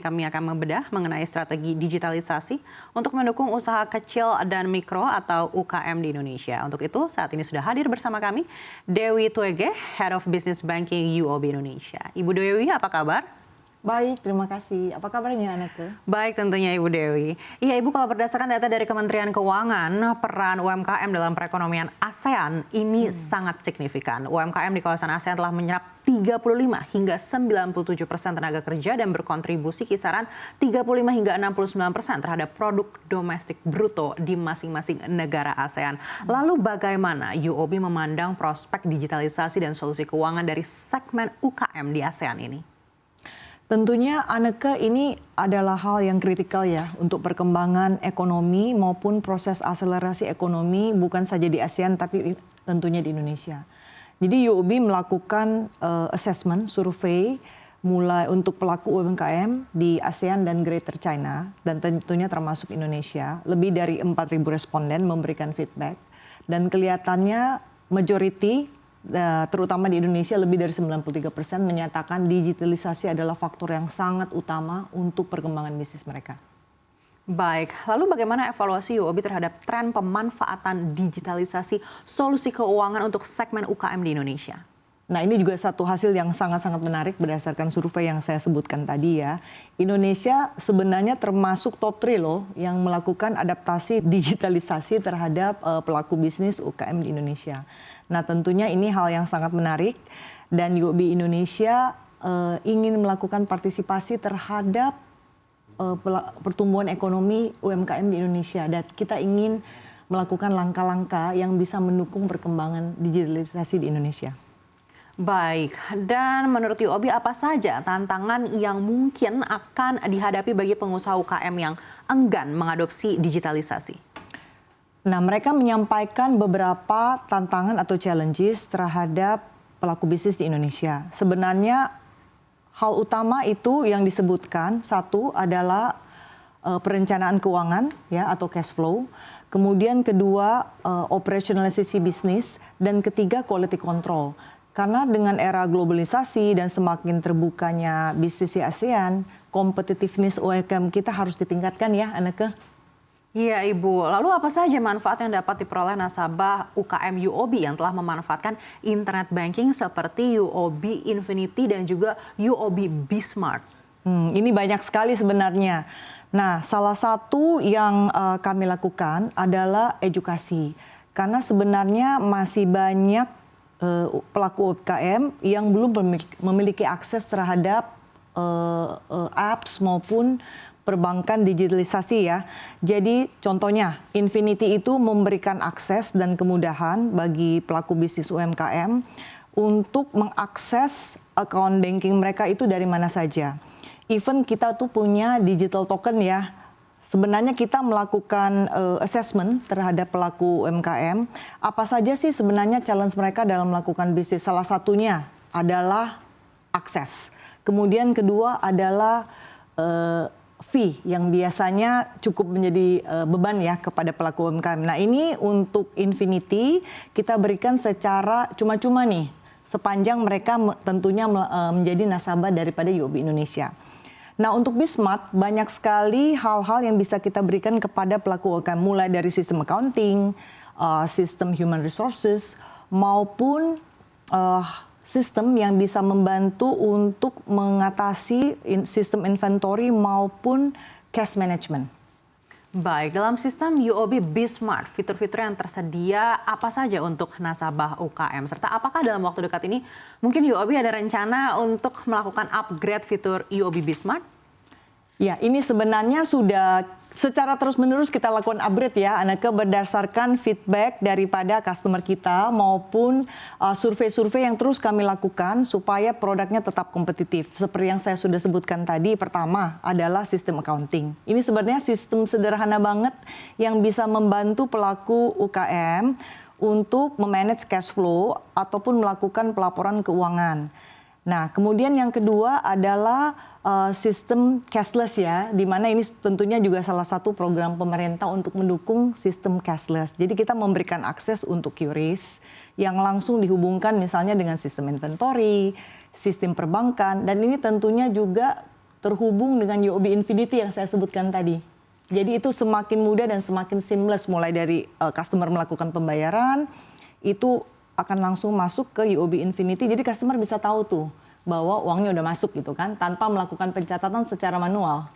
kami akan membedah mengenai strategi digitalisasi untuk mendukung usaha kecil dan mikro atau UKM di Indonesia. Untuk itu, saat ini sudah hadir bersama kami Dewi Tuege, Head of Business Banking UOB Indonesia. Ibu Dewi, apa kabar? Baik, terima kasih. Apa kabarnya, Anake? Baik, tentunya Ibu Dewi. Iya, Ibu, kalau berdasarkan data dari Kementerian Keuangan, peran UMKM dalam perekonomian ASEAN ini sangat signifikan. UMKM di kawasan ASEAN telah menyerap 35 hingga 97% tenaga kerja dan berkontribusi kisaran 35 hingga 69% terhadap produk domestik bruto di masing-masing negara ASEAN. Lalu bagaimana UOB memandang prospek digitalisasi dan solusi keuangan dari segmen UKM di ASEAN ini? Tentunya, Aneke, ini adalah hal yang kritikal ya untuk perkembangan ekonomi maupun proses akselerasi ekonomi bukan saja di ASEAN tapi tentunya di Indonesia. Jadi UOB melakukan assessment, survei mulai untuk pelaku UMKM di ASEAN dan Greater China dan tentunya termasuk Indonesia. Lebih dari 4.000 responden memberikan feedback dan kelihatannya majority terutama di Indonesia lebih dari 93% menyatakan digitalisasi adalah faktor yang sangat utama untuk perkembangan bisnis mereka. Baik, lalu bagaimana evaluasi UOB terhadap tren pemanfaatan digitalisasi solusi keuangan untuk segmen UKM di Indonesia? Nah, ini juga satu hasil yang sangat-sangat menarik berdasarkan survei yang saya sebutkan tadi ya. Indonesia sebenarnya termasuk top 3 loh yang melakukan adaptasi digitalisasi terhadap pelaku bisnis UKM di Indonesia. Nah, tentunya ini hal yang sangat menarik dan UOB Indonesia ingin melakukan partisipasi terhadap pertumbuhan ekonomi UMKM di Indonesia dan kita ingin melakukan langkah-langkah yang bisa mendukung perkembangan digitalisasi di Indonesia. Baik, dan menurut UOB apa saja tantangan yang mungkin akan dihadapi bagi pengusaha UKM yang enggan mengadopsi digitalisasi? Nah, mereka menyampaikan beberapa tantangan atau challenges terhadap pelaku bisnis di Indonesia. Sebenarnya hal utama itu yang disebutkan, satu adalah perencanaan keuangan ya atau cash flow. Kemudian kedua operationalisasi bisnis dan ketiga quality control. Karena dengan era globalisasi dan semakin terbukanya bisnis di ASEAN, competitiveness UMKM kita harus ditingkatkan ya, Aneke. Iya, Ibu. Lalu apa saja manfaat yang dapat diperoleh nasabah UKM UOB yang telah memanfaatkan internet banking seperti UOB Infinity dan juga UOB Bismart? Ini banyak sekali sebenarnya. Nah, salah satu yang kami lakukan adalah edukasi. Karena sebenarnya masih banyak pelaku UMKM yang belum memiliki akses terhadap apps maupun perbankan digitalisasi ya. Jadi contohnya Infinity itu memberikan akses dan kemudahan bagi pelaku bisnis UMKM untuk mengakses account banking mereka itu dari mana saja. Even kita tuh punya digital token ya. Sebenarnya kita melakukan assessment terhadap pelaku UMKM. Apa saja sih sebenarnya challenge mereka dalam melakukan bisnis? Salah satunya adalah akses. Kemudian kedua adalah fee yang biasanya cukup menjadi beban ya kepada pelaku UMKM. Nah, ini untuk Infinity kita berikan secara cuma-cuma nih sepanjang mereka tentunya menjadi nasabah daripada UOB Indonesia. Nah, untuk Bismart banyak sekali hal-hal yang bisa kita berikan kepada pelaku UMKM mulai dari sistem accounting, sistem human resources maupun sistem yang bisa membantu untuk mengatasi sistem inventory maupun cash management. Baik, dalam sistem UOB Bismart, fitur-fitur yang tersedia apa saja untuk nasabah UKM? Serta apakah dalam waktu dekat ini mungkin UOB ada rencana untuk melakukan upgrade fitur UOB Bismart? Ya, ini sebenarnya sudah secara terus-menerus kita lakukan upgrade ya, Aneke, berdasarkan feedback daripada customer kita maupun survei-survei yang terus kami lakukan supaya produknya tetap kompetitif. Seperti yang saya sudah sebutkan tadi, pertama adalah sistem accounting. Ini sebenarnya sistem sederhana banget yang bisa membantu pelaku UKM untuk memanage cash flow ataupun melakukan pelaporan keuangan. Nah, kemudian yang kedua adalah sistem cashless ya, di mana ini tentunya juga salah satu program pemerintah untuk mendukung sistem cashless. Jadi kita memberikan akses untuk QRIS yang langsung dihubungkan misalnya dengan sistem inventory, sistem perbankan, dan ini tentunya juga terhubung dengan UOB Infinity yang saya sebutkan tadi. Jadi itu semakin mudah dan semakin seamless, mulai dari customer melakukan pembayaran, itu akan langsung masuk ke UOB Infinity, jadi customer bisa tahu tuh bahwa uangnya udah masuk gitu kan, tanpa melakukan pencatatan secara manual.